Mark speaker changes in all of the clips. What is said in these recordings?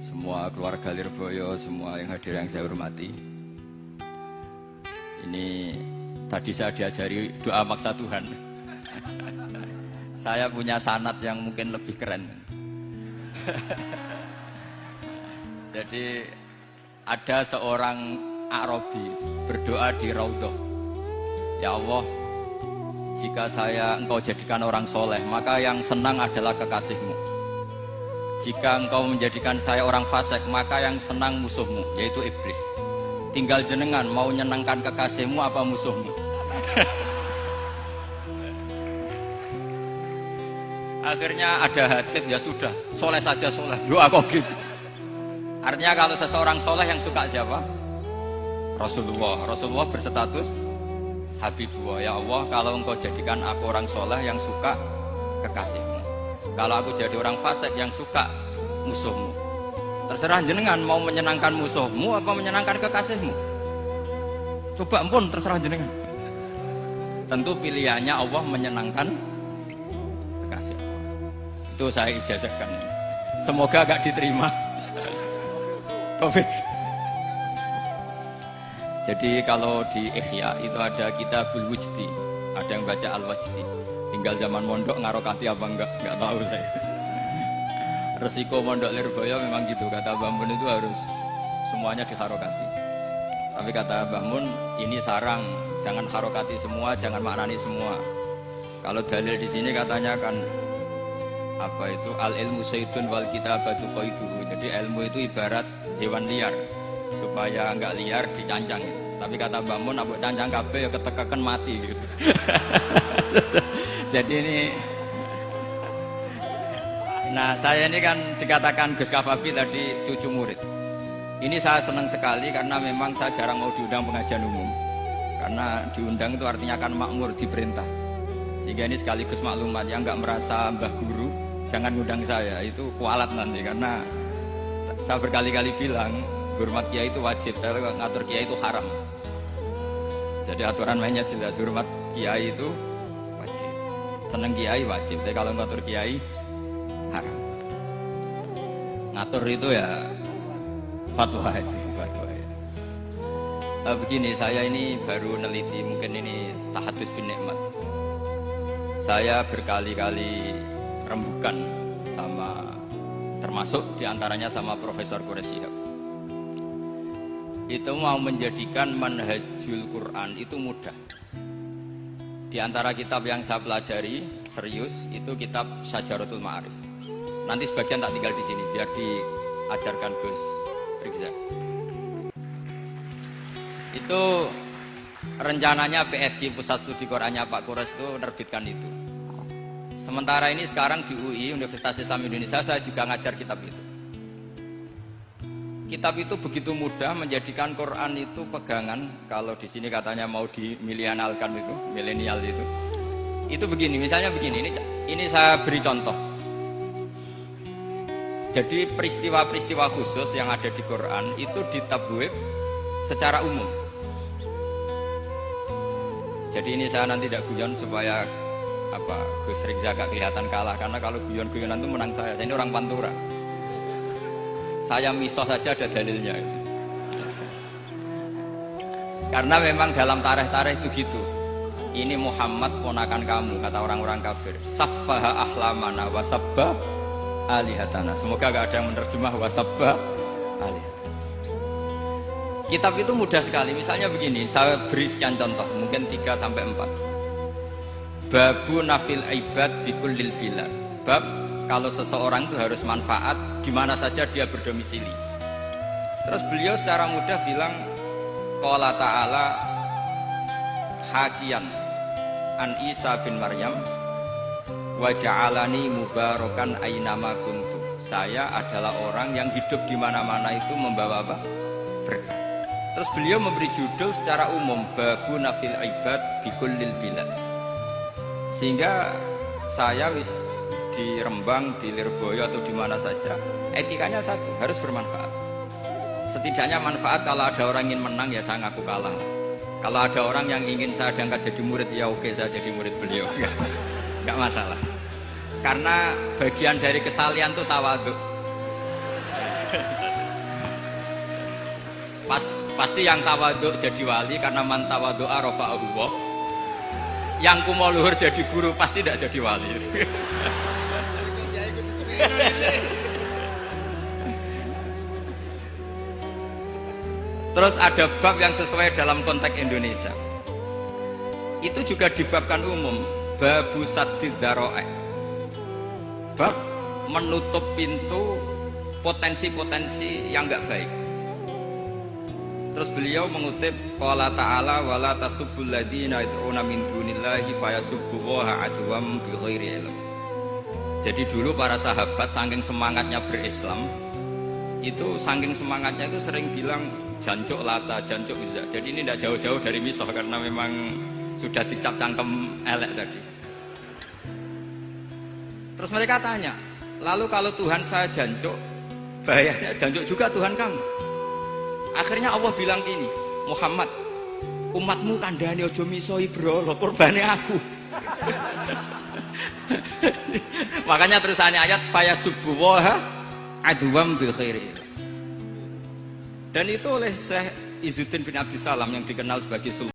Speaker 1: semua keluarga Lirboyo, semua yang hadir yang saya hormati. Ini tadi saya diajari doa maksa Tuhan. Saya punya sanad yang mungkin lebih keren. Jadi ada seorang Arabi berdoa di Raudhah, ya Allah, jika Engkau jadikan orang soleh, maka yang senang adalah kekasihmu. Jika Engkau menjadikan saya orang fasik, maka yang senang musuhmu, yaitu iblis. Tinggal jenengan mau menyenangkan kekasihmu apa musuhmu. Akhirnya ada hatif, ya sudah, soleh saja soleh. Doa kok gitu. Artinya kalau seseorang soleh yang suka siapa? Rasulullah. Rasulullah berstatus Habibullah. Ya Allah, kalau Engkau jadikan aku orang soleh yang suka kekasihmu, kalau aku jadi orang fasik yang suka musuhmu. Terserah jenengan mau menyenangkan musuhmu apa menyenangkan kekasihmu. Coba ampun, terserah jenengan. Tentu pilihannya Allah menyenangkan kekasih. Itu saya ijazahkan. Semoga agak diterima. Covid. Jadi kalau di Ihya itu ada Kitabul Wujdi, ada yang baca Al-Wajdi. Tinggal zaman mondok ngarokati apa enggak tahu saya. Resiko mondok Lirboyo memang gitu, kata Mbah Mun itu harus semuanya diharokati. Tapi kata Mbah Mun, ini sarang, jangan harokati semua, jangan maknani semua. Kalau dalil di sini katanya kan apa itu al ilmu sayyidun wal kitabatu qaiduhu. Jadi ilmu itu ibarat hewan liar, supaya enggak liar dicancang gitu. Tapi kata Mbah Mun, abuk cancang kabeh ya ketekeken mati gitu. Jadi ini, nah saya ini kan dikatakan Gus Kafafi tadi cucu murid. Ini saya senang sekali karena memang saya jarang mau diundang pengajian umum. Karena diundang itu artinya kan makmur, diperintah. Sehingga ini sekaligus maklumat, yang nggak merasa mbah guru jangan ngundang saya, itu kualat nanti. Karena saya berkali-kali bilang hormat kiai itu wajib, kalau ngatur kiai itu haram. Jadi aturan mainnya jelas, hormat kiai itu wajib, seneng kiai wajib, tapi kalau ngatur kiai haram. Ngatur itu ya fatwa itu, fatwa ya. Begini, saya ini baru neliti, mungkin ini tahadus bin nikmat. Saya berkali-kali rembukan sama, termasuk diantaranya sama Profesor Quraisyihab. Itu mau menjadikan manhajul Quran itu mudah. Di antara kitab yang saya pelajari serius itu kitab Syajaratul Ma'arif. Nanti sebagian tak tinggal di sini biar diajarkan Gus Rizak. Itu rencananya PSG Pusat Studi Qurannya Pak Kures itu menerbitkan itu. Sementara ini sekarang di UI Universitas Islam Indonesia saya juga ngajar kitab itu. Kitab itu begitu mudah menjadikan Quran itu pegangan. Kalau di sini katanya mau dimilenialkan itu, milenial itu. Itu begini, misalnya begini. Ini saya beri contoh. Jadi peristiwa-peristiwa khusus yang ada di Quran itu ditabwib secara umum. Jadi ini saya nanti tidak guyon supaya Gus Rizak gak kelihatan kalah, karena kalau guyon-guyonan itu menang saya. Saya ini orang Pantura. Saya misoh saja ada dalilnya. Karena memang dalam tarikh-tarikh itu gitu. Ini Muhammad ponakan kamu, kata orang-orang kafir. Saffaha ahlamana wasabba alihatana. Semoga gak ada yang menerjemah wasabba alihatana. Kitab itu mudah sekali. Misalnya begini, saya beri sekian contoh, mungkin 3-4. Babu nafil ibad bikullil bilad. Bab kalau seseorang itu harus manfaat di mana saja dia berdomisili. Terus beliau secara mudah bilang, qala ta'ala hakian an Isa bin Maryam wa ja'alani mubarakan ainama kuntu. Saya adalah orang yang hidup di mana-mana itu membawa apa? Berkah. Terus beliau memberi judul secara umum, babu nafil ibad bikullil bilad. Sehingga saya di Rembang, di Lirboyo atau di mana saja, etikanya satu, harus bermanfaat. Setidaknya manfaat. Kalau ada orang ingin menang ya saya ngaku kalah. Kalau ada orang yang ingin saya diangkat jadi murid, ya oke, saya jadi murid beliau. Enggak masalah. Karena bagian dari kesalian itu tawadhu. Pasti yang tawaduk jadi wali karena man tawadu'a rafa'ahu Allah. Yang kumo luhur jadi guru pasti tidak jadi wali. Terus ada bab yang sesuai dalam konteks Indonesia. Itu juga dibabkan umum, babu saddid dzara'i. Bab menutup pintu potensi-potensi yang enggak baik. Terus beliau mengutip qala ta'ala wala tasubbul ladzina yad'una min dunillahi fayasubbullaha adwam bighairi ilm. Jadi dulu para sahabat saking semangatnya berislam, itu saking semangatnya itu sering bilang jancuk Lata, jancuk Uzza. Jadi ini tidak jauh-jauh dari misah karena memang sudah dicap cangkem elek tadi. Terus mereka tanya, lalu kalau Tuhan saya jancuk, bahayanya jancuk juga Tuhan kamu. Akhirnya Allah bilang gini, Muhammad, umatmu kandhane aja misoi brolo, kurbane aku. Makanya terusannya ayat fayasubbuha adwam bi khairi. Dan itu oleh Syekh Izzuddin bin Abdissalam yang dikenal sebagai Sultan.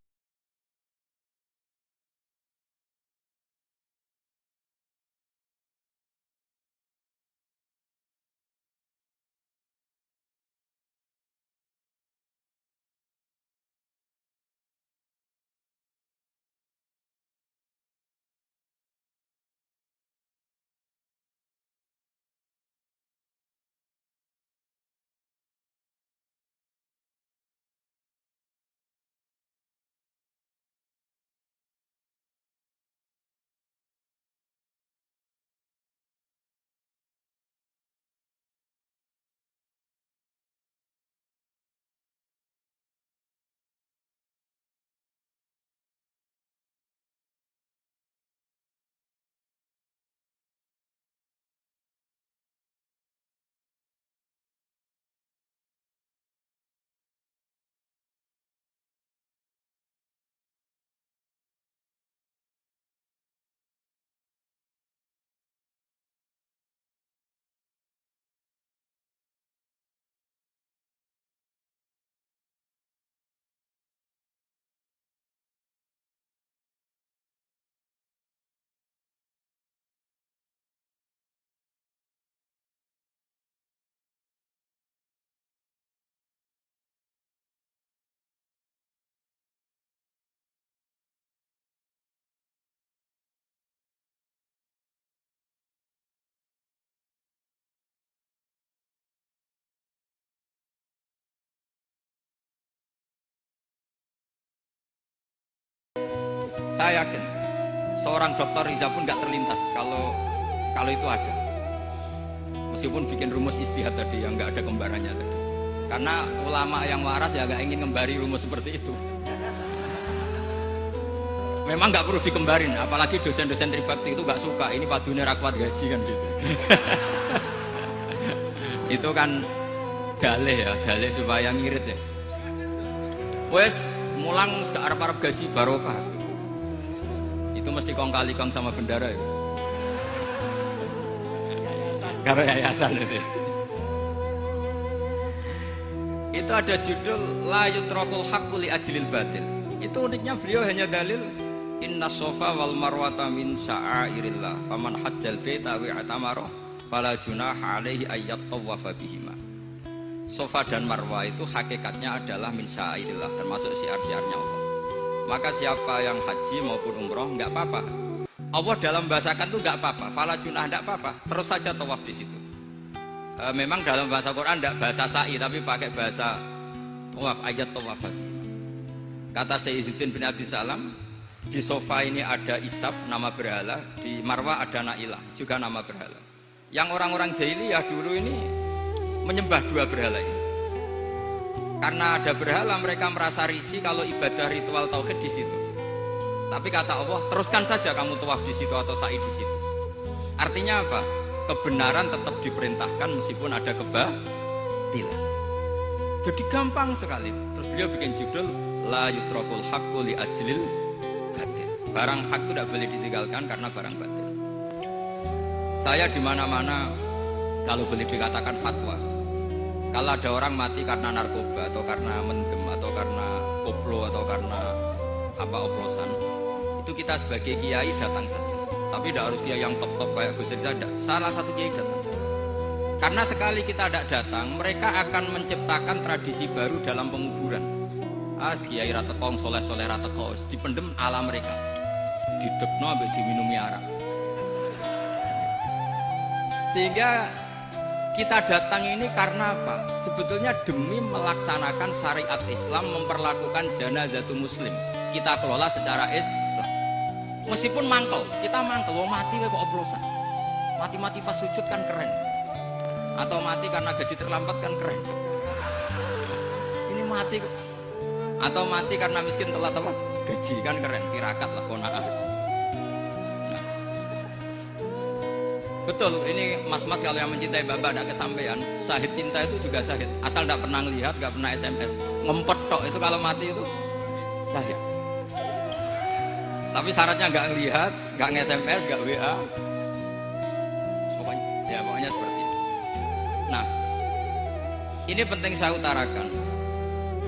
Speaker 1: Saya yakin seorang dokter Riza pun nggak terlintas kalau itu ada. Meskipun bikin rumus istihad tadi yang nggak ada kembarannya tadi. Karena ulama yang waras ya nggak ingin ngembari rumus seperti itu. Memang nggak perlu dikembarin, apalagi dosen-dosen tribakti itu nggak suka. Ini padune ra kuat gaji kan gitu. Itu kan dalih ya, dalih supaya ngirit ya. Wes mulang arep-arep gaji barokah. Itu mesti kong kali kong sama bendara ya. Karena yayasan itu. Itu ada judul la yutrakul haqqu li ajlil batil. Itu uniknya beliau hanya dalil inna sofa wal marwata min sya'airillah faman hajjal baita wa i'tamara fala junaha alaihi ayyat tawafa bihima. Sofa dan marwah itu hakikatnya adalah min sya'airillah, termasuk syiar-syiarnya Allah. Maka siapa yang haji maupun umroh nggak apa-apa. Allah dalam bahasakan itu nggak apa-apa, fala junah nggak apa-apa, terus saja tawaf di situ. Memang dalam bahasa Quran tidak bahasa sa'i tapi pakai bahasa tawaf, ayat tawaf. Kata Syekh Izzuddin bin Abdissalam, di sofa ini ada Isab nama berhala, di Marwah ada Nailah juga nama berhala. Yang orang-orang jahiliyah dulu ini menyembah dua berhala ini. Karena ada berhala mereka merasa risih kalau ibadah ritual tauhid di situ. Tapi kata Allah, teruskan saja kamu tawaf di situ atau sa'i di situ. Artinya apa? Kebenaran tetap diperintahkan meskipun ada kebatilan. Jadi gampang sekali. Terus beliau bikin judul la yutrakul haqqu li ajlil batil. Barang hak itu tidak boleh ditinggalkan karena barang batil. Saya di mana-mana kalau boleh dikatakan fatwa. Kalau ada orang mati karena narkoba atau karena mendem atau karena koplo atau karena apa oplosan, itu kita sebagai kiai datang saja. Tapi tidak harus kiai yang top-top kayak Gus Rizal. Salah satu kiai datang. Karena sekali kita tidak datang, mereka akan menciptakan tradisi baru dalam penguburan. Kiai ratekong soleh-soleh ratekong dipendem ala mereka. Didepno ambek diminumi arak. Sehingga kita datang ini karena apa? Sebetulnya demi melaksanakan syariat Islam, memperlakukan janazatul muslim. Kita kelola secara Islam. Meskipun mangkel, kita mangkel. Wong mati kok oplosan. Mati-mati pas sujud kan keren. Atau mati karena gaji terlambat kan keren. Ini mati kok. Atau mati karena miskin telat apa? Gaji kan keren. Tirakat lah kona'ah. Betul, ini mas-mas kalau yang mencintai Bapak tidak kesampaian, syahid cinta itu juga syahid. Asal tidak pernah lihat, tidak pernah SMS, ngempet tok itu kalau mati itu syahid. Tapi syaratnya nggak ngelihat, nggak nge-SMS, nggak WA. Pokoknya seperti itu. Nah, ini penting saya utarakan.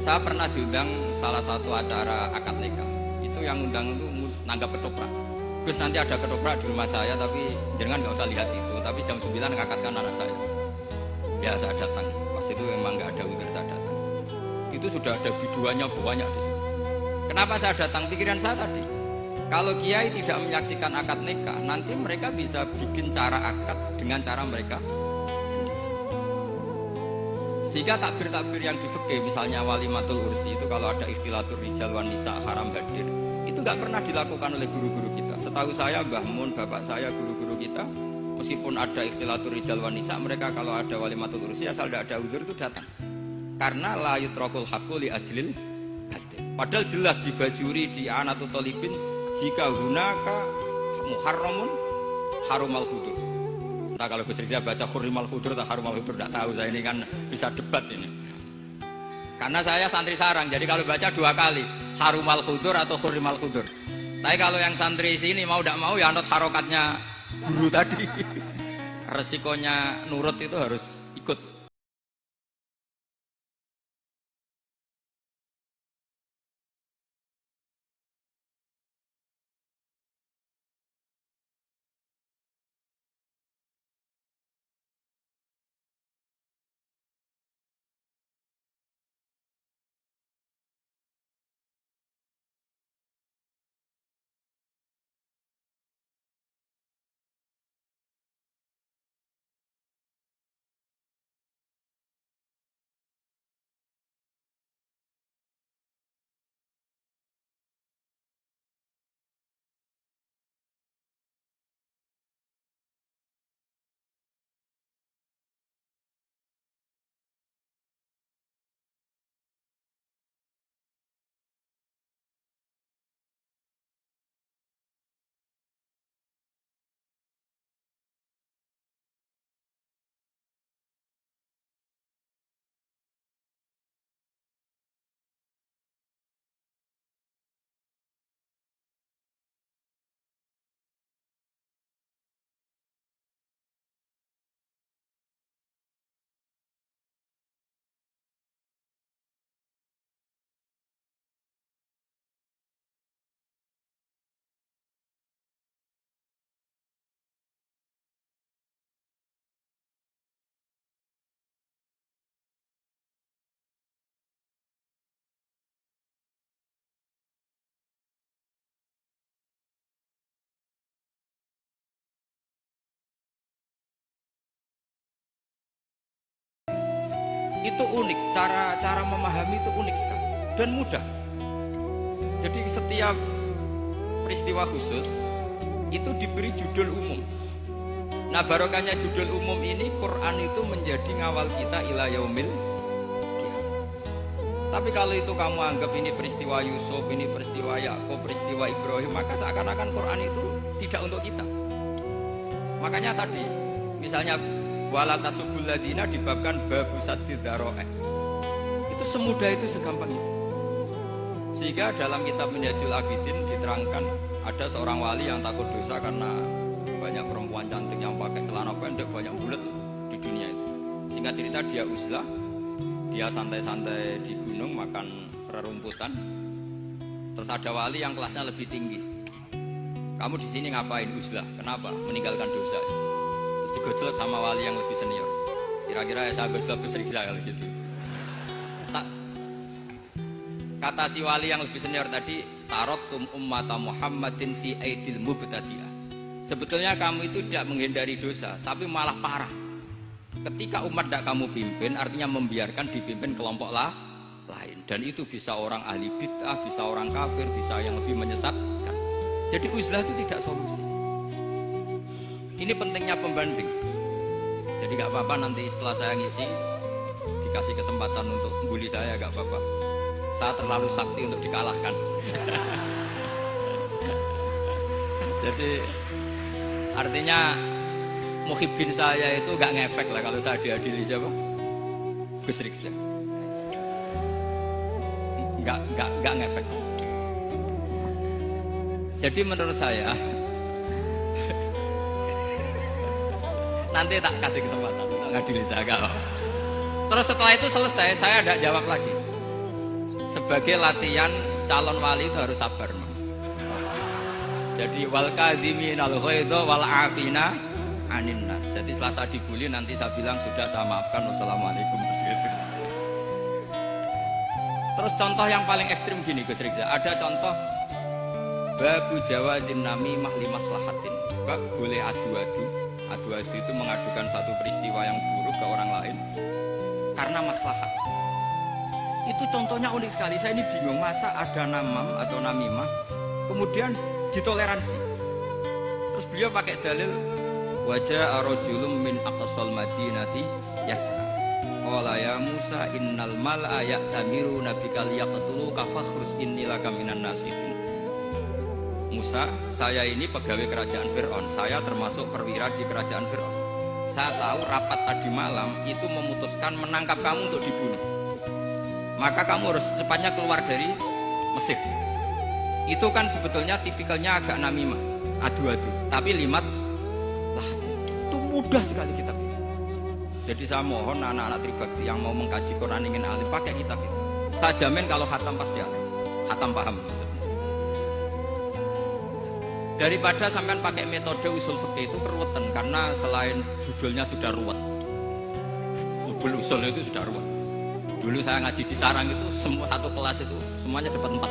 Speaker 1: Saya pernah diundang salah satu acara akad nikah. Itu yang undang itu nanggap ketoprak. Terus nanti ada ketoprak di rumah saya, tapi jangan nggak usah lihat itu. Tapi jam 9 ngakatkan anak saya. Ya saya datang. Pas itu memang nggak ada udir, saya datang. Itu sudah ada biduannya banyak di situ. Kenapa saya datang? Pikiran saya tadi, kalau kiai tidak menyaksikan akad nikah, nanti mereka bisa bikin cara akad dengan cara mereka sendiri. Sehingga takbir-takbir yang di fikih, misalnya walimatul ursi itu kalau ada ikhtilatur rijal wan nisa haram hadir, itu nggak pernah dilakukan oleh guru-guru kita. Setahu saya Mbah Mun, bapak saya, guru-guru kita, meskipun ada ikhtilatur rijal wan nisa, mereka kalau ada walimatul ursi asal tidak ada uzur itu datang. Karena la yutrakul haqqu li ajlil batil. Padahal jelas di bajuri di Anatut Talibin, jika hunaka muharramun harumal hudur. Nah kalau Gus Rizal baca hurimal hudur atau harumal hudur tidak tahu, saya ini kan bisa debat ini. Karena saya santri sarang, jadi kalau baca 2 kali harumal hudur atau hurimal hudur. Tapi kalau yang santri sini mau tidak mau ya anut harokatnya guru tadi. Resikonya nurut itu harus ikut. Itu unik, cara memahami itu unik sekali dan mudah. Jadi setiap peristiwa khusus itu diberi judul umum. Nah barokahnya judul umum ini, Quran itu menjadi ngawal kita ila yaumil qiyamah. Tapi kalau itu kamu anggap ini peristiwa Yusuf, ini peristiwa Yakub, peristiwa Ibrahim, maka seakan-akan Quran itu tidak untuk kita. Makanya tadi misalnya wala tasubul ladina dibabkan babu saddid dzara'i. Itu semudah itu, segampang itu. Sehingga dalam kitab Minhajul Abidin diterangkan ada seorang wali yang takut dosa karena banyak perempuan cantik yang pakai celana pendek, banyak bulat di dunia itu. Singkat cerita dia uzlah, dia santai-santai di gunung makan rerumputan. Terus ada wali yang kelasnya lebih tinggi. Kamu di sini ngapain uzlah? Kenapa? Meninggalkan dosa. Terus digojlok sama wali yang lebih senior. Kira-kira ya saya gojlok Gus Rizal kalau gitu. Kata si wali yang lebih senior tadi, taraktum ummata Muhammadin fi aidil mubtadi'ah. Sebetulnya kamu itu tidak menghindari dosa, tapi malah parah. Ketika umat tidak kamu pimpin, artinya membiarkan dipimpin kelompok lain. Dan itu bisa orang ahli bid'ah, bisa orang kafir, bisa yang lebih menyesatkan. Jadi uzlah itu tidak solusi. Ini pentingnya pembanding. Jadi gak apa-apa nanti setelah saya ngisi, dikasih kesempatan untuk bully saya, gak apa-apa. Saya terlalu sakti untuk dikalahkan. Jadi artinya muhibbin saya itu gak ngefek lah kalau saya diadili siapa? Gus Rizal. Gak ngefek. Jadi menurut saya nanti tak kasih kesempatan untuk ngadili saya gak. Terus setelah itu selesai, saya tidak jawab lagi. Sebagai latihan calon wali itu harus sabar. Jadi wal kadhiminal ghaidha wal afina anin nas. Jadi setelah saya dibully nanti saya bilang sudah saya maafkan, wassalamualaikum. Terus contoh yang paling ekstrim gini Gus Rizal, ada contoh babu jawazin namimah limaslahatin. Bab boleh adu-adu. Adu-adu itu mengadukan satu peristiwa yang buruk ke orang lain karena maslahat. Itu contohnya unik sekali. Saya ini bingung, masa ada namam atau namimah kemudian ditoleransi. Terus beliau pakai dalil wajah arojulum min aqsal madinati yas'a qala ya Musa innal mal'a ya'tamiru nabikal yaqtuluka fakhrus innilaka minan nasihin. Musa, saya ini pegawai kerajaan Fir'aun, saya termasuk perwira di kerajaan Fir'aun. Saya tahu rapat tadi malam itu memutuskan menangkap kamu untuk dibunuh, maka kamu harus secepatnya keluar dari Mesir. Itu kan sebetulnya tipikalnya agak namimah, adu-adu, tapi limas lah itu mudah sekali kitab itu. Jadi saya mohon anak-anak tribakti yang mau mengkaji Quran ingin alim pakai kitab itu. Saya jamin kalau khatam pasti alim, khatam paham maksudnya. Daripada sampean pakai metode usul fikih itu keruwetan, karena selain judulnya sudah ruwet, usul itu sudah ruwet. Dulu saya ngaji di Sarang itu semua satu kelas itu semuanya dapat 4.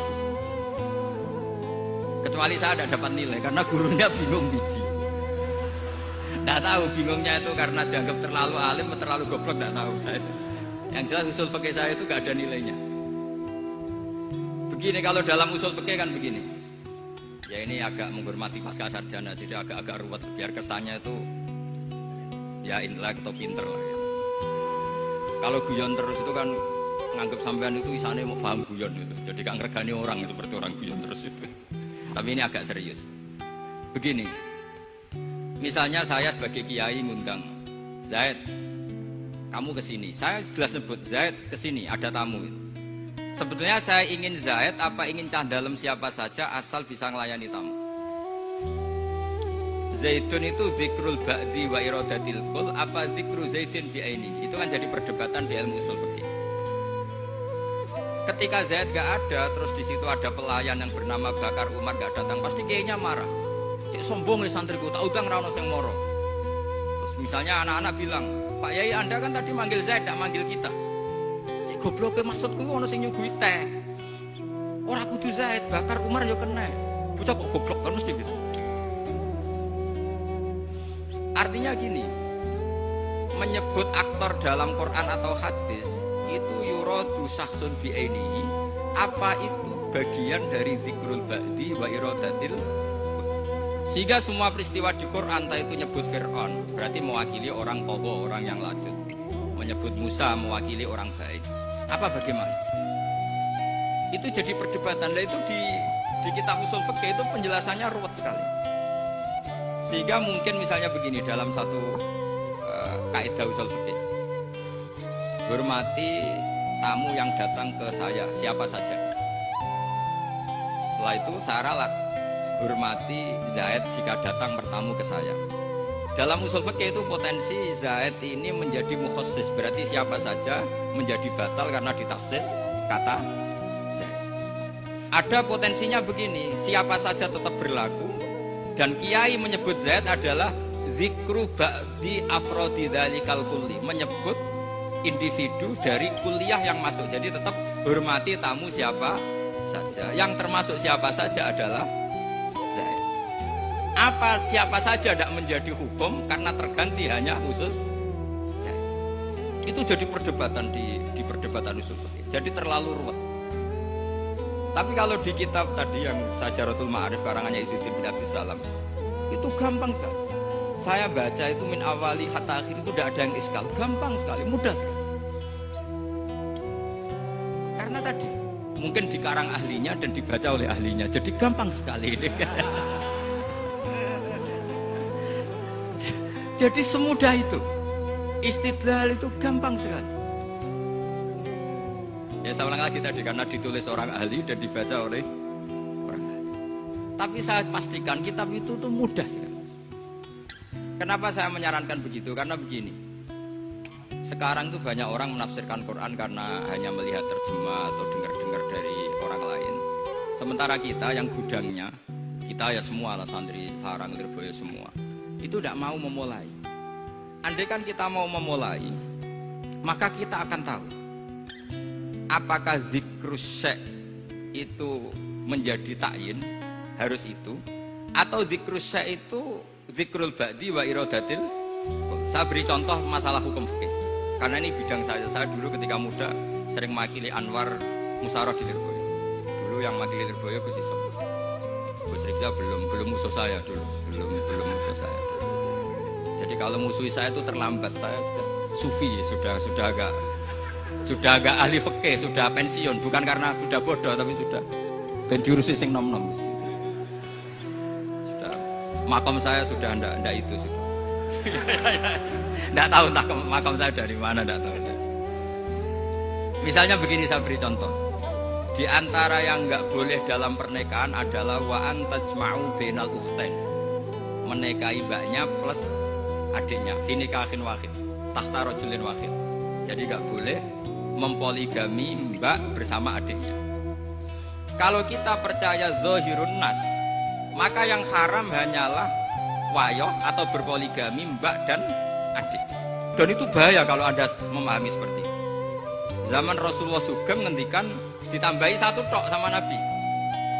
Speaker 1: Kecuali saya tidak dapat nilai karena gurunya bingung biji. Tidak tahu bingungnya itu karena dianggap terlalu alim atau terlalu goblok, tidak tahu saya. Yang jelas usul fikih saya itu gak ada nilainya. Begini kalau dalam usul fikih kan begini. Ya ini agak menghormati pasca sarjana, jadi agak-agak ruwet biar kesannya itu ya intelek atau pinter lah ya. Kalau guyon terus itu kan nganggap sampean itu isane mau paham guyon gitu. Jadi gak ngergani orang seperti orang guyon terus itu. Tapi ini agak serius. Begini, misalnya saya sebagai kiai ngundang Zaid, kamu kesini. Saya jelas sebut Zaid kesini, ada tamu. Sebetulnya saya ingin Zaid apa ingin cah dalam siapa saja asal bisa melayani tamu. Zaidun itu zikrul ba'di wa iradatil kul apa zikru Zaidin bi'aini. Itu kan jadi perdebatan di ilmu usul fikih. Ketika Zaid gak ada, terus di situ ada pelayan yang bernama Bakar Umar gak datang, pasti kayaknya marah. Cek sombong ya santriku, tak udang rano sing moro. Terus misalnya anak-anak bilang, Pak Yai Anda kan tadi manggil Zaid, gak manggil kita. Cek goblok maksudku ono sing nyuguhi teh. Ora kudu Zaid, Bakar Umar yo kena. Bocah kok goblok kan mesti gitu. Artinya gini, menyebut aktor dalam Quran atau hadis itu yuradu syakhsun bi'ainihi, apa itu bagian dari zikrul ba'di wa iradatil. Sehingga semua peristiwa di Quran entah itu nyebut Fir'aun berarti mewakili orang togo, orang yang lanjut. Menyebut Musa mewakili orang baik. Apa bagaimana? Itu jadi perdebatan. Nah itu di kitab usul fikih itu penjelasannya ruwet sekali. Sehingga mungkin misalnya begini dalam satu kaidah usul fikih. Hormati tamu yang datang ke saya, siapa saja. Setelah itu saya ralat, hormati Zaid jika datang bertamu ke saya. Dalam usul fikih itu potensi zaid ini menjadi mukhassis, berarti siapa saja menjadi batal karena ditaksis kata zaid. Ada potensinya begini, siapa saja tetap berlaku, dan kiai menyebut zaid adalah zikru ba'di afrodi dzalikal kulli, menyebut individu dari kuliah yang masuk. Jadi tetap hormati tamu siapa saja, yang termasuk siapa saja adalah zaid. Apa siapa saja tidak menjadi hukum karena terganti hanya khusus zaid. Itu jadi perdebatan di perdebatan usul fikih. Jadi terlalu ruwet. Tapi kalau di kitab tadi yang Syajaratul Ma'arif karangannya Izzuddin bin Abdus Salam, itu gampang sekali. Saya baca itu min awali hatta akhir itu tidak ada yang iskal, gampang sekali, mudah sekali. Karena tadi mungkin dikarang ahlinya dan dibaca oleh ahlinya, jadi gampang sekali ini. Jadi semudah itu, istidlal itu gampang sekali. Ya saya ulang lagi tadi, karena ditulis orang ahli dan dibaca oleh orang ahli. Tapi saya pastikan kitab itu tuh mudah sekali. Kenapa saya menyarankan begitu? Karena begini, sekarang tuh banyak orang menafsirkan Quran karena hanya melihat terjemah atau dengar-dengar dari orang lain. Sementara kita yang gudangnya, kita ya semua lah, santri, sarang, lirboyo semua, itu tidak mau memulai. Andai kan kita mau memulai, maka kita akan tahu apakah zikrus syekh itu menjadi ta'yin, harus itu, atau zikrus syekh itu zikrul ba'di wa iradatil. Saya beri contoh masalah hukum fikih, karena ini bidang saya. Saya dulu ketika muda sering makili Anwar Musyawarah di Lirboyo. Dulu yang makili Lirboyo Gus Isom. Gus Rizal belum musuh saya dulu, belum musuh saya. Jadi kalau musuhi saya itu terlambat, saya sudah sufi, sudah agak ahli fikih, sudah pensiun, bukan karena sudah bodoh, tapi sudah ben diurusi sing nom-nom. Sudah makam saya sudah ndak itu sudah. Ndak tahu entah makam saya dari mana, ndak tahu saya. Misalnya begini, saya beri contoh. Di antara yang nggak boleh dalam pernikahan adalah wa antajma'u bainal ukhtain. Menikahi mbaknya plus adiknya, fi nikahin wahid, tahta rajulin wahid. Jadi nggak boleh mempoligami mbak bersama adiknya. Kalau kita percaya zahirun nas, maka yang haram hanyalah wayoh atau berpoligami mbak dan adik. Dan itu bahaya kalau Anda memahami seperti itu. Zaman Rasulullah Sugeng ngendikan ditambahi satu tok sama Nabi.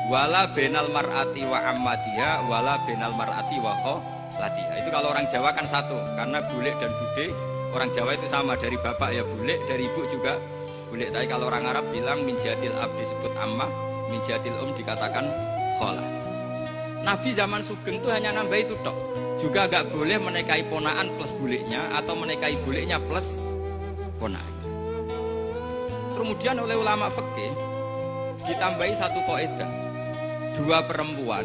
Speaker 1: Wala benal mar'ati wa ammatiha wala benal mar'ati wa kholatiha. Itu kalau orang Jawa kan satu, karena bule dan bude orang Jawa itu sama, dari bapak ya bule, dari ibu juga bule. Tapi kalau orang Arab bilang min jihatil ab disebut ammah, min jihatil dikatakan kholah. Nabi zaman Sugeng itu hanya nambah itu tok. Juga agak boleh menikahi ponaan plus buleknya atau menikahi buleknya plus ponaan. Kemudian oleh ulama fikih ditambahi satu kaidah. Dua perempuan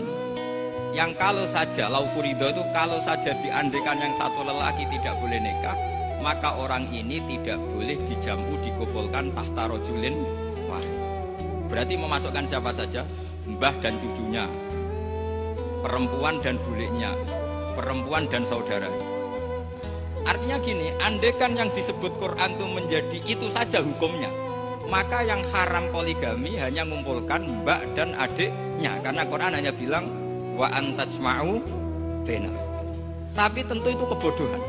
Speaker 1: yang kalau saja laufurido itu kalau saja diandekan yang satu lelaki tidak boleh nikah, maka orang ini tidak boleh dijamu dikumpulkan tahta rajulin wahid. Berarti memasukkan siapa saja? Mbah dan cucunya, perempuan dan buliknya, perempuan dan saudaranya. Artinya gini, andekan yang disebut Quran itu menjadi itu saja hukumnya, maka yang haram poligami hanya mengumpulkan mbak dan adiknya, karena Quran hanya bilang wa antajma'u bainal. Tapi tentu itu kebodohan.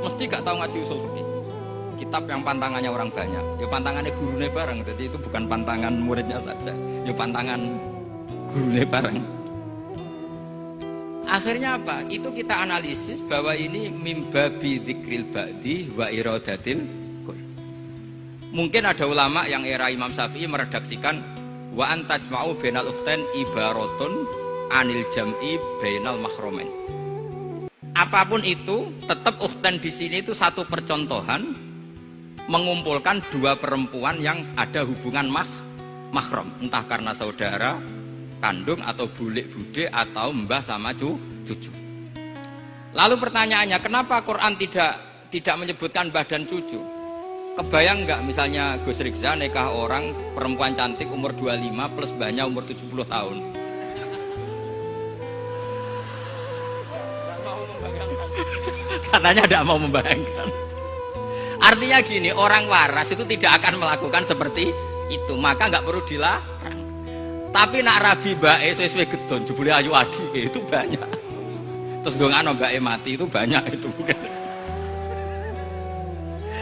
Speaker 1: Mesti gak tahu ngaji usul fikih. Kitab yang pantangannya orang banyak, ya pantangannya gurunya bareng. Jadi itu bukan pantangan muridnya saja, ya pantangan gurunya bareng. Akhirnya apa? Itu kita analisis bahwa ini mimbabi dzikril ba'di wa iradatil kul. Mungkin ada ulama yang era Imam Syafi'i meredaksikan wa antajma'u bainal ukhtain ibaratun anil jam'i bainal mahromen. Apapun itu, tetap ukhtain di sini itu satu percontohan mengumpulkan dua perempuan yang ada hubungan mahram, entah karena saudara kandung atau bulik bude atau mbah sama cucu. Lalu pertanyaannya, kenapa Quran tidak menyebutkan mbah dan cucu? Kebayang nggak misalnya Gus Rikza nikah orang perempuan cantik umur 25 plus mbahnya umur 70 tahun? Nggak mau membayangkan. Katanya tidak mau membayangkan. Artinya gini, orang waras itu tidak akan melakukan seperti itu, maka nggak perlu dilarang. Tapi nak rabi bae sesuai gedon, jebule ayu adi itu banyak. Terus dongano bae mati itu banyak itu.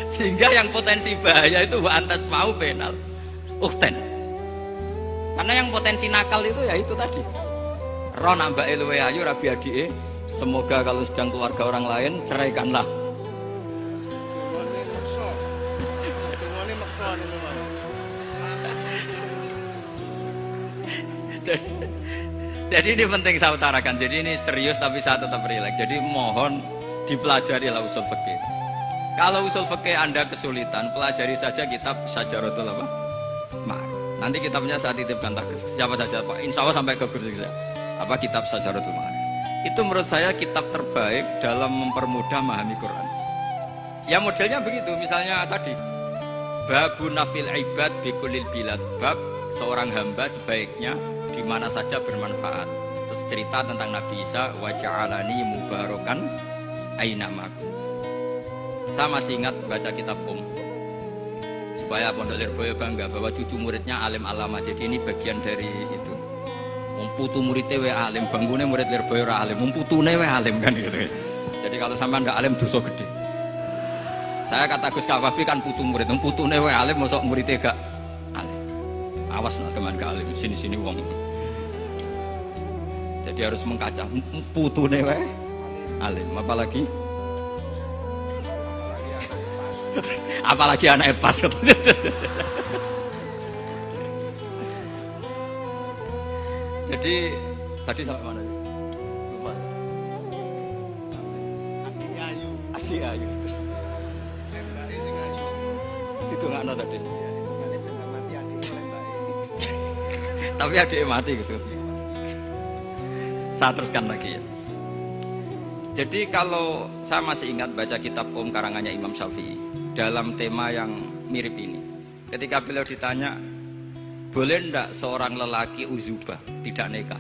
Speaker 1: Sehingga yang potensi bahaya itu wa antas mau penal ukten. Karena yang potensi nakal itu ya itu tadi. Roh nak bae luwe ayu rabi adike, semoga kalau sedang keluarga orang lain ceraikanlah. Jadi ini penting saya utarakan. Jadi ini serius tapi saya tetap rileks. Jadi mohon dipelajari lah usul fikih. Kalau usul fikih Anda kesulitan, pelajari saja kitab Syajaratul Ma'arif. Nanti kitabnya saya titipkan ke siapa saja Pak. Insya Allah sampai ke kursi saya. Apa kitab Syajaratul Ma'arif? Itu menurut saya kitab terbaik dalam mempermudah memahami Quran. Ya modelnya begitu. Misalnya tadi Babun nafil ibad bikulil bilad. Bab seorang hamba sebaiknya di mana saja bermanfaat. Terus cerita tentang Nabi Isa wa ja'alani mubarakan ainamaku. Saya masih ingat baca kitab supaya Pondok Lirboyo bangga bahwa cucu muridnya alim alama. Jadi ini bagian dari itu. Putu muridnya we alim, bangunnya murid Lirboyo ra alim, putune we alim kan gitu. Jadi kalau sampean ndak alim dosa gede. Saya kata Gus Kafabi kan putu murid, putune we alim mosok muridnya gak alim. Awas nak teman gak alim, sini-sini wong. Jadi harus mengkaca putune we alim, apalagi anak pas. Jadi tadi sampai mana? Lupa. Adi Ayu. Didongakno tadi. Tapi adik mati gitu. Saya teruskan lagi ya. Jadi kalau saya masih ingat baca kitab karangannya Imam Syafi'i dalam tema yang mirip ini. Ketika beliau ditanya, boleh ndak seorang lelaki uzubah tidak nikah?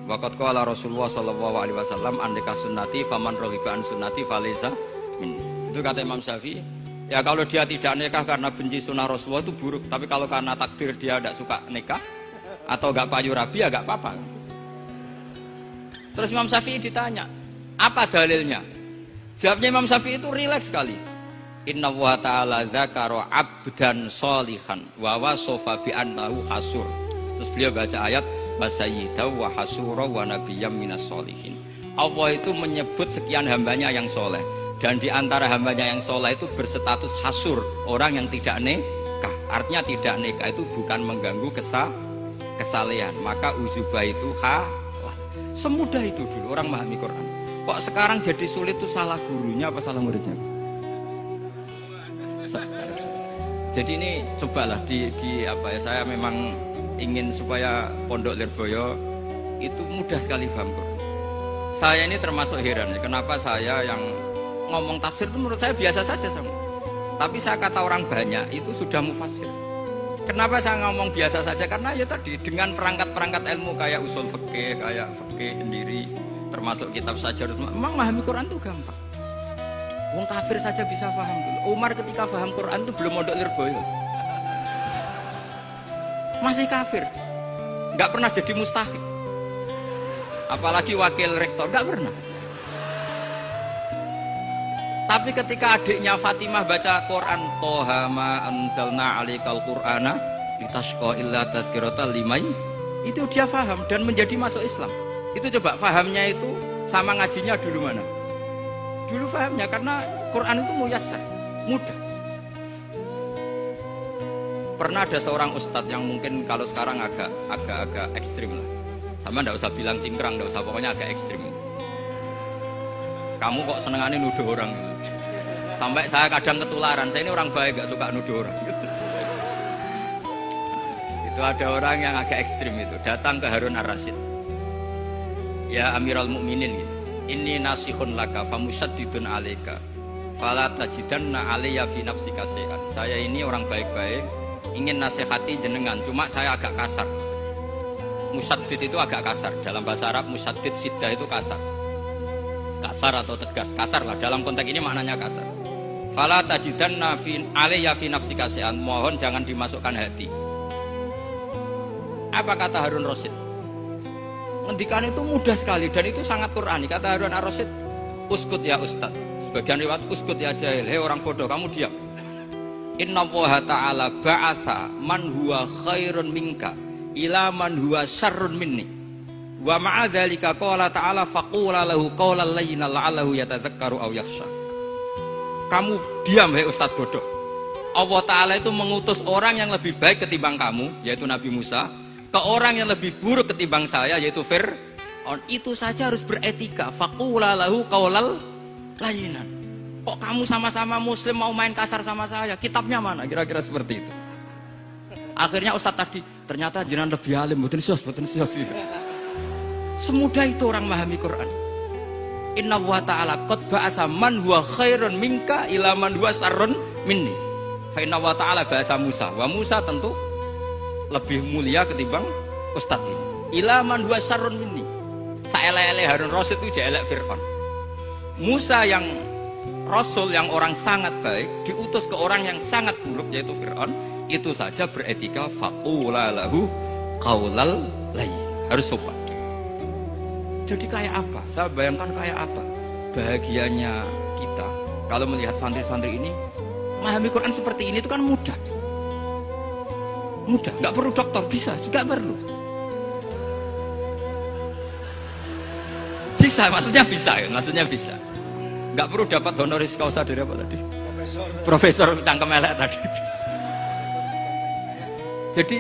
Speaker 1: Waqat qala Rasulullah sallallahu alaihi wasallam andika sunnati faman raghiba an sunnati falaysa min. Itu kata Imam Syafi'i. Ya kalau dia tidak nikah karena benci sunnah Rasulullah itu buruk, tapi kalau karena takdir dia tidak suka nikah atau enggak payu rabi ya enggak apa-apa. Terus Imam Syafi'i ditanya, apa dalilnya? Jawabnya Imam Syafi'i itu rileks sekali. Inna wa ta'ala dzakara abdan sholihan wa wasofa bi annahu hasur. Terus beliau baca ayat wasayyidaw wa hasura wa nabiyyam minas sholihin. Allah itu menyebut sekian hambanya yang soleh, dan di antara hambanya yang soleh itu berstatus hasur, orang yang tidak nikah. Artinya tidak nikah itu bukan mengganggu kesalehan, maka uzubah itu halal. Semudah itu dulu orang memahami Quran. Kok sekarang jadi sulit tuh salah gurunya apa salah muridnya? Jadi ini cobalah di apa ya, saya memang ingin supaya Pondok Lirboyo itu mudah sekali paham Quran. Saya ini termasuk heran ya, kenapa saya yang ngomong tafsir itu menurut saya biasa saja sama. Tapi saya kata orang banyak itu sudah mufassir. Kenapa saya ngomong biasa saja? Karena ya tadi dengan perangkat-perangkat ilmu kayak usul fikih, kayak fikih sendiri, termasuk kitab Sajarut, memang memahami Quran itu gampang. Wong kafir saja bisa paham dulu. Umar ketika paham Quran itu belum mondok Lirboyo, masih kafir, nggak pernah jadi mustahik, apalagi wakil rektor, nggak pernah. Tapi ketika adiknya Fatimah baca Quran, Toha ma anzalna alikal Qur'ana litashqa illa tadhkiratan liman, itu dia paham dan menjadi masuk Islam. Itu coba pahamnya itu sama ngajinya dulu mana? Dulu pahamnya karena Quran itu muyassar, mudah. Pernah ada seorang ustadz yang mungkin kalau sekarang agak ekstrim lah. Sama ndak usah bilang cingkrang, ndak usah, pokoknya agak ekstrim. Kamu kok senengannya nuduh orang? Sampai saya kadang ketularan. Saya ini orang baik, gak suka nuduh orang. Itu ada orang yang agak ekstrim itu datang ke Harun Ar-Rasyid. Ya Amirul Mukminin gitu. Inni nasihun laka famusaddidun alaika fala tajidanna alayya fi nafsika syai'an. Saya ini orang baik-baik, ingin nasihati jenengan, cuma saya agak kasar. Musaddid itu agak kasar. Dalam bahasa Arab musaddid siddah itu kasar. kasar atau tegas. Kasar lah, dalam konteks ini maknanya kasar. Fala tajidanna fi alayya fi nafsika syai'an, mohon jangan dimasukkan hati. Apa kata Harun Rasyid? Ngendikan itu mudah sekali dan itu sangat Qur'ani. Kata Harun Ar-Rasyid, uskut ya ustad. Sebagian riwayat uskut ya jahil. Hei orang bodoh, kamu diam. Inna Allaha ta'ala ba'atha man huwa khairun minka ila man huwa syarrun minni. Wa ma'a dzalika qala ta'ala faqula lahu qawlan layyinan la'allahu yatadzakkaru aw yakhsha. Kamu diam hei ustad bodoh. Allah Ta'ala itu mengutus orang yang lebih baik ketimbang kamu, yaitu Nabi Musa, ke orang yang lebih buruk ketimbang saya, yaitu Fir'aun. Itu saja harus beretika. Faqula lahu qawlan layyinan. Kok kamu sama-sama muslim mau main kasar sama saya? Kitabnya mana? Kira-kira seperti itu. Akhirnya Ustadz tadi, ternyata jenengan lebih alim, mboten sos. Semudah itu orang memahami Quran. Inna wa ta'ala qad ba'asa man huwa khairun minka ila man huwa syarrun minni. Fa inna wa ta'ala ba'asa Musa. Wa Musa tentu lebih mulia ketimbang Ustadz ini. Ila man huwa syarrun minni. Saelek-elek Harun Rasyid itu jelek Fir'aun. Musa yang Rasul yang orang sangat baik diutus ke orang yang sangat buruk yaitu Fir'aun. Itu saja beretika faqula lahu qaulal layyin. Harus sopan. Jadi kayak apa? Saya bayangkan kayak apa bahagianya kita kalau melihat santri-santri ini memahami Quran seperti ini. Itu kan mudah, nggak perlu dokter, bisa juga perlu, maksudnya bisa, nggak perlu dapat honoris causa dari apa tadi? Profesor cangkem elek tadi. Jadi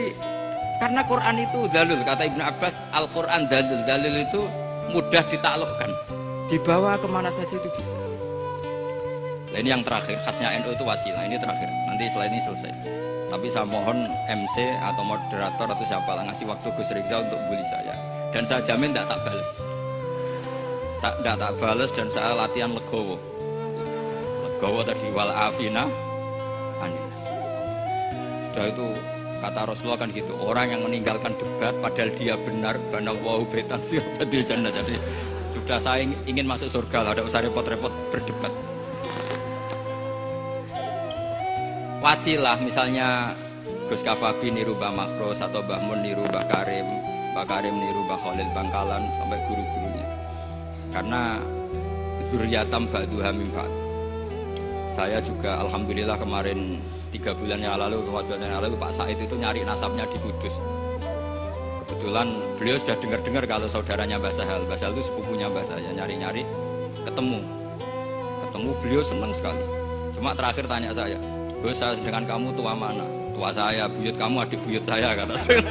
Speaker 1: karena Quran itu dalil, kata Ibnu Abbas, Al-Quran dalil itu mudah ditaklukkan, dibawa kemana saja itu bisa. Nah, ini yang terakhir, khasnya NU itu wasilah. Ini terakhir, nanti setelah ini selesai. Tapi saya mohon MC atau moderator atau siapa lah ngasih waktu Gus Rizal untuk bully saya. Dan saya jamin tidak tak balas. Tidak tak balas dan saya latihan legowo. Legowo tadi wal afina anis. Sudah itu kata Rasulullah kan gitu, orang yang meninggalkan debat padahal dia benar, banallahu baitan fi badil jannah. Jadi sudah saya ingin masuk surga lah, tidak usah repot-repot berdebat. Wasilah misalnya Gus Kafabi niru Mbah Makros atau Mbah Mun niru Mbah Karim, Mbah Karim niru Mbah Khalil Bangkalan sampai guru-gurunya. Karena zuriyatam ba'duha min ba'd. Saya juga alhamdulillah kemarin 3 bulan yang lalu, 4 bulan yang lalu Pak Said itu nyari nasabnya di Kudus. Kebetulan beliau sudah dengar-dengar kalau saudaranya Mbah Sahal. Mbah Sahal itu sepupunya Mbah saya, nyari-nyari ketemu beliau senang sekali. Cuma terakhir tanya saya, Gus, saya dengan kamu tua mana? Tua saya, buyut kamu adik buyut saya, kata saya.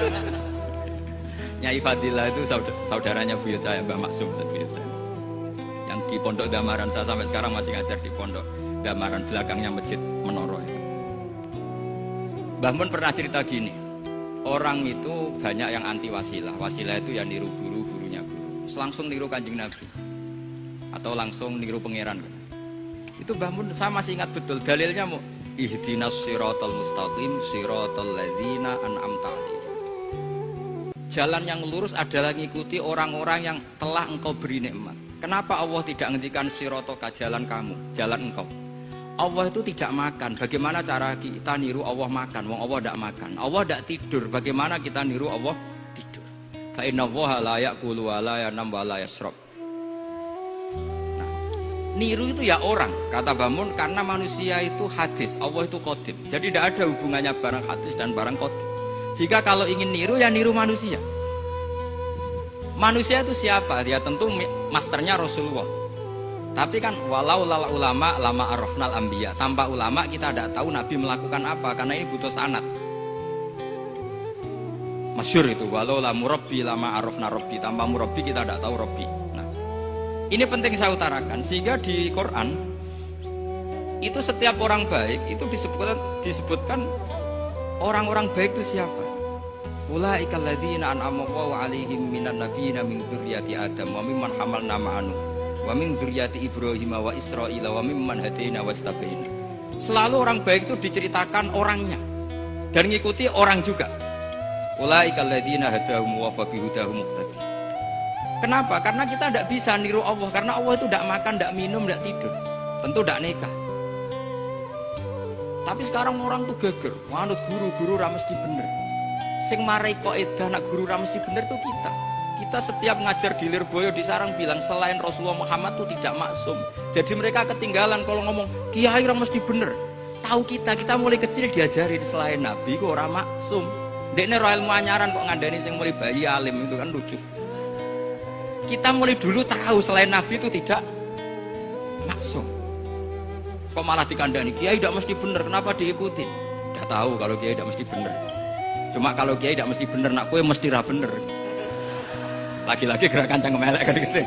Speaker 1: Nyai Fadilah itu saudaranya buyut saya, Mbah Maksum buyut saya. Yang di Pondok Damaran, saya sampai sekarang masih ngajar di Pondok Damaran, belakangnya Masjid Menoro itu. Mbah Mun pernah cerita gini, orang itu banyak yang anti wasilah. Wasilah itu ya niru guru, gurunya guru. Langsung niru Kanjeng Nabi atau langsung niru pangeran. Itu Mbah Mun saya masih ingat betul dalilnya, mau ihdinas siratal mustaqim siratal ladzina an'amta 'alaihim. Jalan yang lurus adalah mengikuti orang-orang yang telah engkau beri nikmat. Kenapa Allah tidak menghentikan siratoka, jalan kamu, jalan engkau? Allah itu tidak makan. Bagaimana cara kita niru Allah makan? Wong Allah tidak makan. Allah tidak tidur. Bagaimana kita niru Allah tidur? Fa inna Allaha la ya'kulu wa la yanam wa la yashrab. Nah, niru itu ya orang, kata Bamun, karena manusia itu hadis, Allah itu qadim. Jadi tidak ada hubungannya barang hadis dan barang qadim. Jika kalau ingin niru ya niru manusia. Manusia itu siapa? Dia tentu masternya Rasulullah. Tapi kan walau lala ulama lama arafnal anbiya. Tanpa ulama kita tidak tahu Nabi melakukan apa, karena ini butuh sanad. Masyhur itu, walau la murabbi lama arafna rabbi. Tanpa murabbi kita tidak tahu rabbi. Nah, ini penting saya utarakan sehingga di Quran itu setiap orang baik itu disebutkan orang-orang baik itu siapa? Ulaikal ladzina an'ama Allahu 'alaihim minan nabiyyin min dzurriyyati Adam wa mimman hamalna ma'anu wa min dzurriyyati Ibrahim wa Israil wa mimman hadaina wastabaina. Selalu orang baik itu diceritakan orangnya dan mengikuti orang juga. Ulaikal ladzina hadahum wa fa bihudahum muqtadi. Kenapa? Karena kita tidak bisa niru Allah. Karena Allah itu tidak makan, tidak minum, tidak tidur. Tentu tidak nikah. Tapi sekarang orang tuh geger. Manut guru-guru mesti bener. Sing marai kaidah nak guru mesti bener tuh kita. Kita setiap ngajar di Lirboyo di Sarang bilang selain Rasulullah Muhammad tuh tidak maksum. Jadi mereka ketinggalan kalau ngomong kiai mesti bener. Tahu kita mulai kecil diajari selain Nabi kok ora maksum. Dekne ro ilmu anyaran kok ngandani sing mulai bayi alim itu kan lucu. Kita mulai dulu tahu selain Nabi itu tidak maksum. Kok malah dikandani kiai tidak mesti bener, kenapa diikuti? Udah tahu kalau kiai tidak mesti bener. Cuma kalau kiai tidak mesti bener, nak kue mesti ra bener. Lagi-lagi gerakan cangkem elek kan gitu.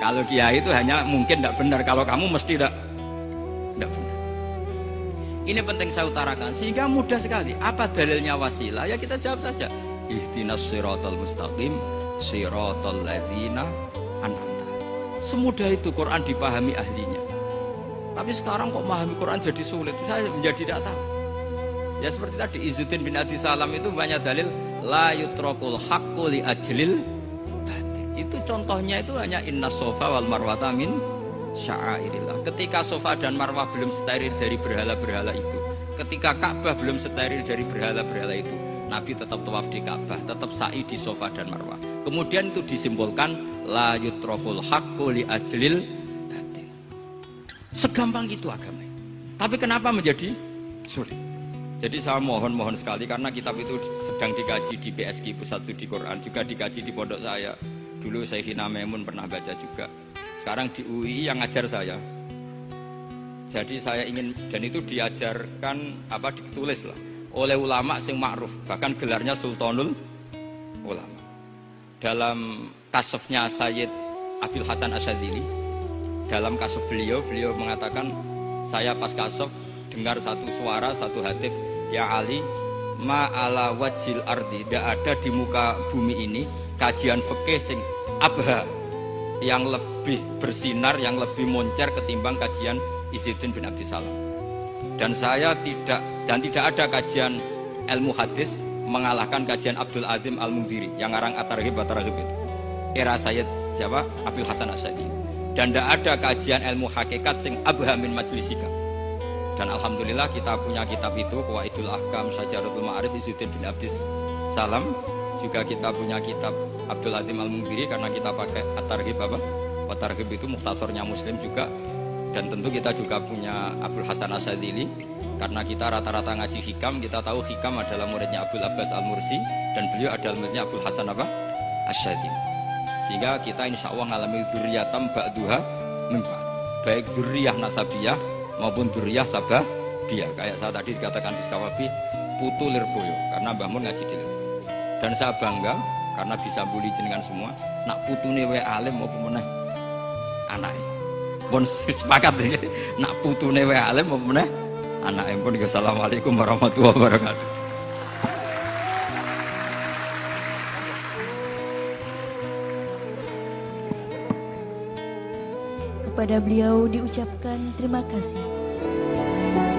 Speaker 1: Kalau kiai itu hanya mungkin tidak benar, kalau kamu mesti tidak benar. Ini penting saya utarakan sehingga mudah sekali. Apa dalilnya wasilah? Ya kita jawab saja. Ihdinas siratal mustaqim, siratal ladzina an'amta. Semudah itu Quran dipahami ahlinya. Tapi sekarang kok memahami Quran jadi sulit. Saya menjadi tidak tahu. Ya seperti tadi Izzuddin bin Abi Salam itu banyak dalil la yutrakul haqqu li ajlil batil. Itu contohnya itu hanya inna sofa wal marwata min sya'airillah. Ketika Sofa dan Marwah belum steril dari berhala-berhala itu, ketika Ka'bah belum steril dari berhala-berhala itu, Nabi tetap tawaf di Ka'bah, tetap sa'i di Sofa dan Marwah. Kemudian itu disimbolkan la yutrakul haqqu li ajlil batil. Segampang itu agama. Tapi kenapa menjadi sulit? Jadi saya mohon sekali karena kitab itu sedang dikaji di PSK Pusat Studi Quran, juga dikaji di pondok saya. Dulu Syekhina Maimun pernah baca juga. Sekarang di UI yang ngajar saya. Jadi saya ingin, dan itu diajarkan ditulis lah oleh ulama sing ma'ruf, bahkan gelarnya Sultanul Ulama. Dalam kasofnya Sayyid Abil Hasan Asyadzili, dalam kasuf beliau mengatakan, saya pas kasuf dengar satu suara, satu hatif, ya Ali, ma'ala wajil ardi, tidak ada di muka bumi ini kajian fikih sing abha, yang lebih bersinar, yang lebih moncer ketimbang kajian Izzuddin bin Abdi Salam. Dan tidak ada kajian ilmu hadis mengalahkan kajian Abdul Azim Al-Mundhiri yang ngarang At-Targhib itu. Era Sayyid siapa? Abil Hasan Asyadzili. Dan tidak ada kajian ilmu hakikat sing abha min majlisika. Dan alhamdulillah kita punya kitab itu, Qawaidul Ahkam Syajaratul Ma'arif Izzuddin bin Abdi Salam. Juga kita punya kitab Abdul Azim Al-Mundhiri karena kita pakai At-Targhib At-Targhib itu mukhtasornya Muslim juga. Dan tentu kita juga punya Abul Hasan Asyadzili karena kita rata-rata ngaji hikam, kita tahu hikam adalah muridnya Abdul Abbas Al-Mursi dan beliau adalah muridnya Abul Hasan Asyadzili. Sehingga kita insya Allah ngalami dzurriyatam ba'duha min ba'd, baik dzurriyah nasabiyah maupun dzurriyah sababiyah. Kayak saya tadi dikatakan di Skawabi putu Lirboyo karena Mbah Mun ngaji di Lirboyo. Dan saya bangga karena bisa bully jenengan semua. Nak putune wae alim maupun meneh anake. Pun sepakat iki. Nak putune wae alim maupun meneh anake. Pun assalamualaikum warahmatullahi wabarakatuh.
Speaker 2: Kepada beliau diucapkan terima kasih.